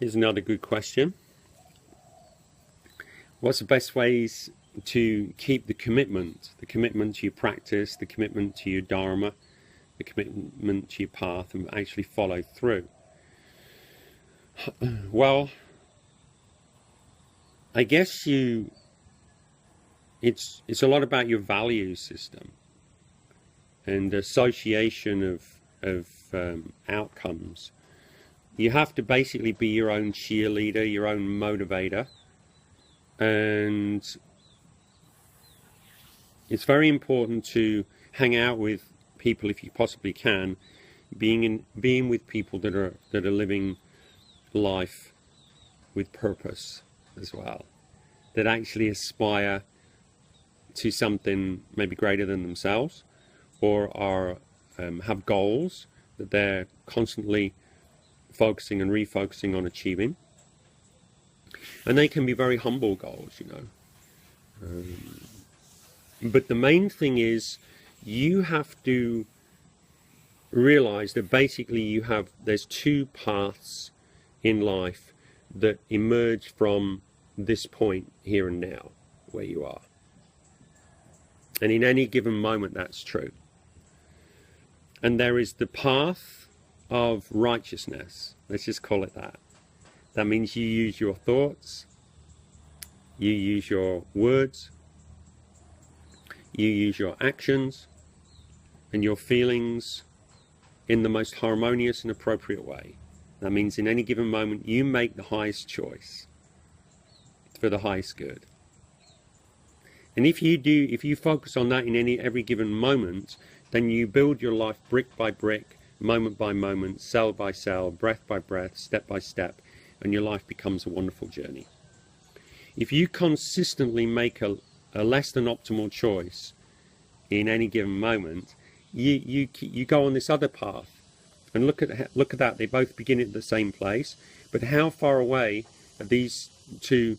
Here's another good question. What's the best ways to keep the commitment to your practice, the commitment to your dharma, the commitment to your path, and actually follow through? Well, I guess it's a lot about your value system and association of outcomes. You have to basically be your own cheerleader, your own motivator, and it's very important to hang out with people if you possibly can, being with people that are living life with purpose as well, that actually aspire to something maybe greater than themselves, or are have goals that they're constantly focusing and refocusing on achieving. And they can be very humble goals, you know. But the main thing is you have to realize that basically there's two paths in life that emerge from this point here and now where you are. And in any given moment that's true. And there is the path of righteousness, let's just call it that. That means you use your thoughts, you use your words, you use your actions and your feelings in the most harmonious and appropriate way. That means in any given moment you make the highest choice for the highest good. And if you focus on that in every given moment, then you build your life brick by brick, moment by moment, cell by cell, breath by breath, step by step, and your life becomes a wonderful journey. If you consistently make a less than optimal choice in any given moment, you go on this other path. And look at that, they both begin at the same place, but how far away are these two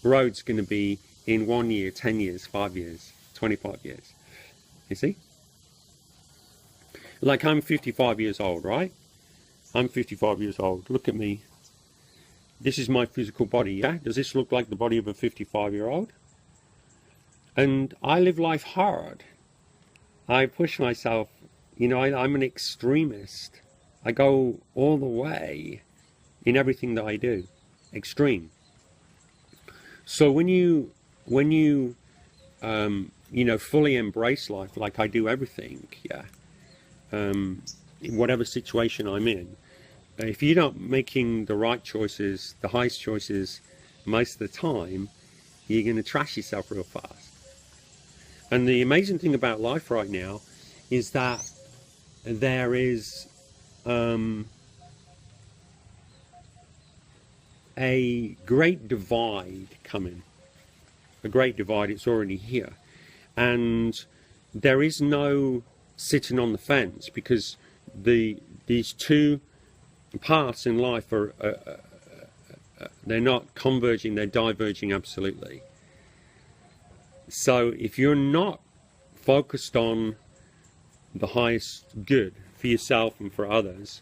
roads going to be in 1 year, 10 years, 5 years, 25 years? You see? Like, I'm 55 years old, right? I'm 55 years old. Look at me. This is my physical body, yeah? Does this look like the body of a 55-year-old? And I live life hard. I push myself. You know, I'm an extremist. I go all the way in everything that I do. Extreme. So when you fully embrace life, like I do everything, yeah, in whatever situation I'm in, if you're not making the right choices, the highest choices most of the time, you're going to trash yourself real fast. And the amazing thing about life right now is that there is a great divide coming. A great divide, it's already here. And there is no sitting on the fence, because these two paths in life are they're not converging, they're diverging absolutely. So if you're not focused on the highest good for yourself and for others,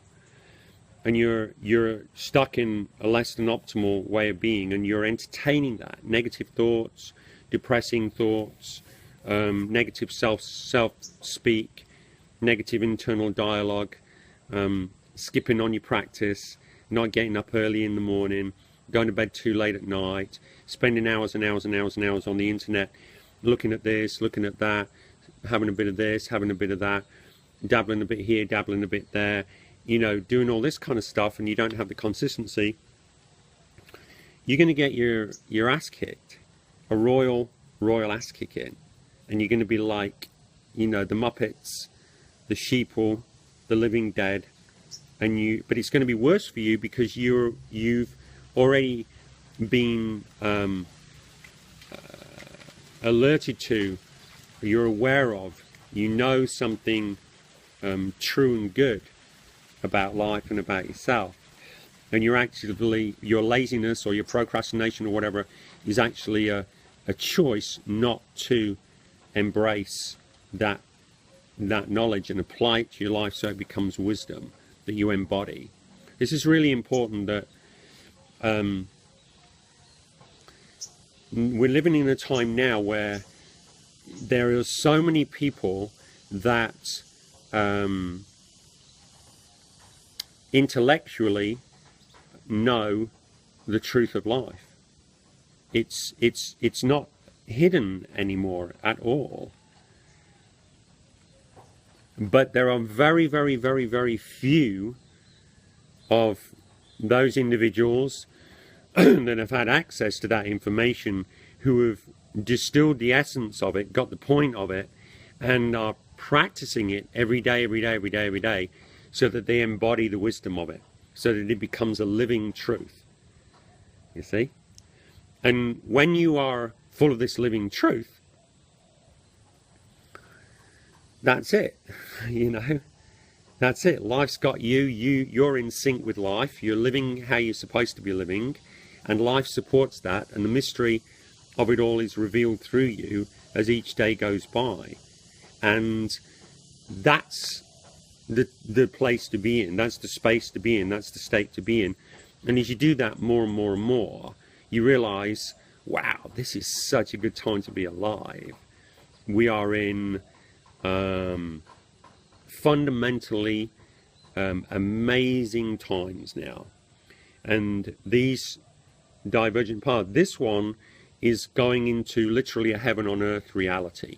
and you're stuck in a less than optimal way of being, and you're entertaining that, negative thoughts, depressing thoughts, negative self-speak, negative internal dialogue, skipping on your practice, not getting up early in the morning, going to bed too late at night, spending hours and hours and hours and hours on the internet, looking at this, looking at that, having a bit of this, having a bit of that, dabbling a bit here, dabbling a bit there, you know, doing all this kind of stuff, and you don't have the consistency, you're going to get your ass kicked, a royal ass kicking, and you're going to be like, you know, the Muppets, the sheeple, the living dead, but it's going to be worse for you because you've already been alerted to, you're aware of, you know something true and good about life and about yourself, and your laziness or your procrastination or whatever is actually a choice not to embrace that knowledge and apply it to your life so it becomes wisdom that you embody. This is really important, that we're living in a time now where there are so many people that intellectually know the truth of life. It's not hidden anymore at all. But there are very, very, very, very few of those individuals that have had access to that information, who have distilled the essence of it, got the point of it, and are practicing it every day, every day, every day, every day, so that they embody the wisdom of it, so that it becomes a living truth. You see? And when you are full of this living truth, that's it. You know, that's it. Life's got you. You're in sync with life. You're living how you're supposed to be living, and life supports that. And the mystery of it all is revealed through you as each day goes by. And that's the place to be in. That's the space to be in. That's the state to be in. And as you do that more and more and more, you realize, wow, this is such a good time to be alive. We are in fundamentally amazing times now. And these divergent paths, this one is going into literally a heaven on earth reality,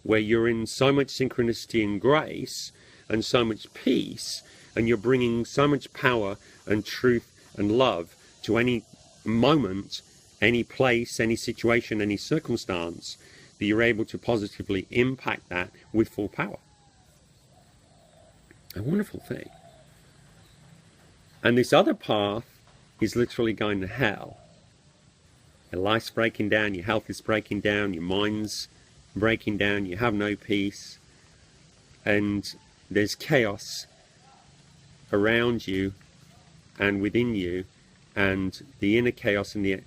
where you're in so much synchronicity and grace and so much peace, and you're bringing so much power and truth and love to any moment, any place, any situation, any circumstance, that you're able to positively impact that with full power. A wonderful thing. And this other path is literally going to hell. Your life's breaking down, your health is breaking down, your mind's breaking down, you have no peace, and there's chaos around you and within you, and the inner chaos and the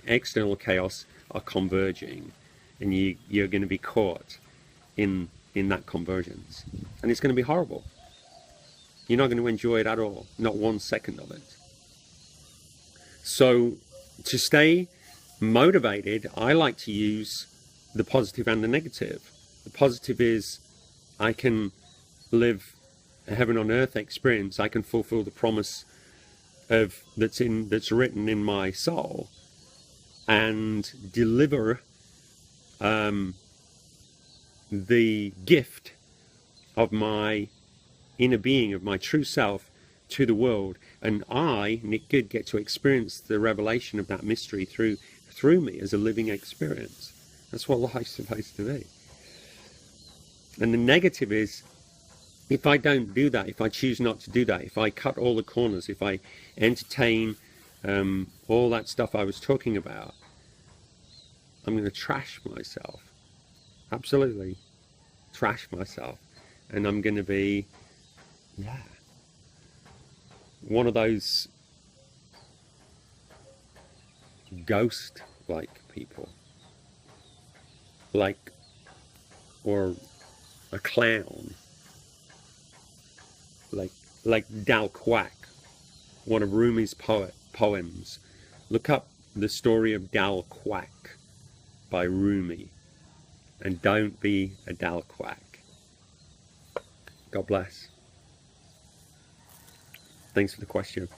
external chaos are converging, and you're going to be caught in that convergence, and it's going to be horrible. You're not going to enjoy it at all, not 1 second of it. So to stay motivated, I like to use the positive and the negative. The positive is I can live a heaven on earth experience. I can fulfill the promise of that's written in my soul, and deliver the gift of my inner being, of my true self, to the world. And I, Nick Good, get to experience the revelation of that mystery through me as a living experience. That's what life's supposed to be. And the negative is, if I don't do that, if I choose not to do that, if I cut all the corners, if I entertain all that stuff I was talking about, I'm going to trash myself. Absolutely trash myself. And I'm going to be, one of those ghost-like people. Or a clown. Like Dal Quack, one of Rumi's poems. Look up the story of Dal Quack by Rumi, and don't be a Dal Quack. God bless. Thanks for the question.